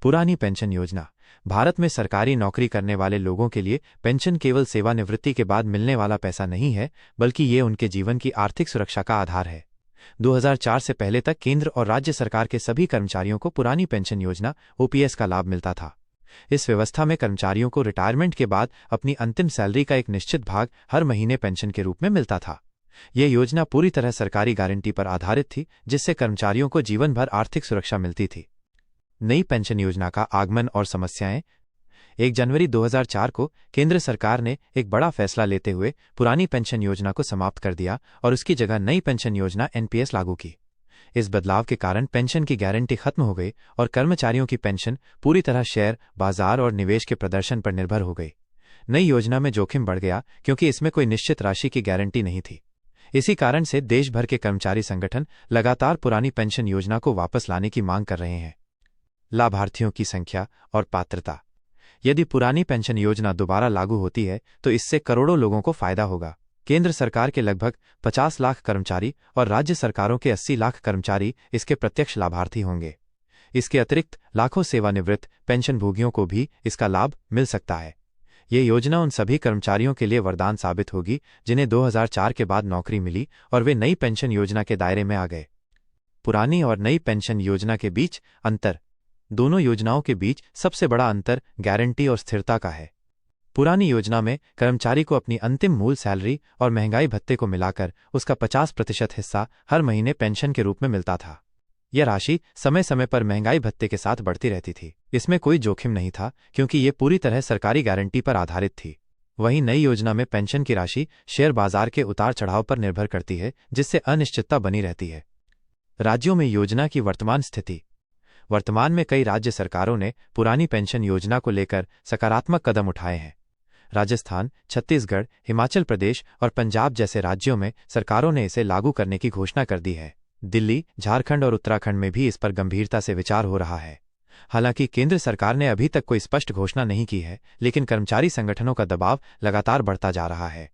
पुरानी पेंशन योजना। भारत में सरकारी नौकरी करने वाले लोगों के लिए पेंशन केवल सेवानिवृत्ति के बाद मिलने वाला पैसा नहीं है, बल्कि ये उनके जीवन की आर्थिक सुरक्षा का आधार है। 2004 से पहले तक केंद्र और राज्य सरकार के सभी कर्मचारियों को पुरानी पेंशन योजना ओपीएस का लाभ मिलता था। इस व्यवस्था में कर्मचारियों को रिटायरमेंट के बाद अपनी अंतिम सैलरी का एक निश्चित भाग हर महीने पेंशन के रूप में मिलता था। यह योजना पूरी तरह सरकारी गारंटी पर आधारित थी, जिससे कर्मचारियों को जीवन भर आर्थिक सुरक्षा मिलती थी। नई पेंशन योजना का आगमन और समस्याएं। 1 जनवरी 2004 को केंद्र सरकार ने एक बड़ा फैसला लेते हुए पुरानी पेंशन योजना को समाप्त कर दिया और उसकी जगह नई पेंशन योजना एनपीएस लागू की। इस बदलाव के कारण पेंशन की गारंटी खत्म हो गई और कर्मचारियों की पेंशन पूरी तरह शेयर बाजार और निवेश के प्रदर्शन पर निर्भर हो गई। नई योजना में जोखिम बढ़ गया क्योंकि इसमें कोई निश्चित राशि की गारंटी नहीं थी। इसी कारण से देश भर के कर्मचारी संगठन लगातार पुरानी पेंशन योजना को वापस लाने की मांग कर रहे हैं। लाभार्थियों की संख्या और पात्रता। यदि पुरानी पेंशन योजना दोबारा लागू होती है तो इससे करोड़ों लोगों को फायदा होगा। केंद्र सरकार के लगभग 50 लाख कर्मचारी और राज्य सरकारों के 80 लाख कर्मचारी इसके प्रत्यक्ष लाभार्थी होंगे। इसके अतिरिक्त लाखों सेवानिवृत्त पेंशनभोगियों को भी इसका लाभ मिल सकता है। ये योजना उन सभी कर्मचारियों के लिए वरदान साबित होगी जिन्हें 2004 के बाद नौकरी मिली और वे नई पेंशन योजना के दायरे में आ गए। पुरानी और नई पेंशन योजना के बीच अंतर। दोनों योजनाओं के बीच सबसे बड़ा अंतर गारंटी और स्थिरता का है। पुरानी योजना में कर्मचारी को अपनी अंतिम मूल सैलरी और महंगाई भत्ते को मिलाकर उसका 50% हिस्सा हर महीने पेंशन के रूप में मिलता था। यह राशि समय समय पर महंगाई भत्ते के साथ बढ़ती रहती थी। इसमें कोई जोखिम नहीं था क्योंकि ये पूरी तरह सरकारी गारंटी पर आधारित थी। वहीं नई योजना में पेंशन की राशि शेयर बाजार के उतार चढ़ाव पर निर्भर करती है, जिससे अनिश्चितता बनी रहती है। राज्यों में योजना की वर्तमान स्थिति। वर्तमान में कई राज्य सरकारों ने पुरानी पेंशन योजना को लेकर सकारात्मक कदम उठाए हैं। राजस्थान, छत्तीसगढ़, हिमाचल प्रदेश और पंजाब जैसे राज्यों में सरकारों ने इसे लागू करने की घोषणा कर दी है। दिल्ली, झारखंड और उत्तराखंड में भी इस पर गंभीरता से विचार हो रहा है। हालांकि केंद्र सरकार ने अभी तक कोई स्पष्ट घोषणा नहीं की है, लेकिन कर्मचारी संगठनों का दबाव लगातार बढ़ता जा रहा है।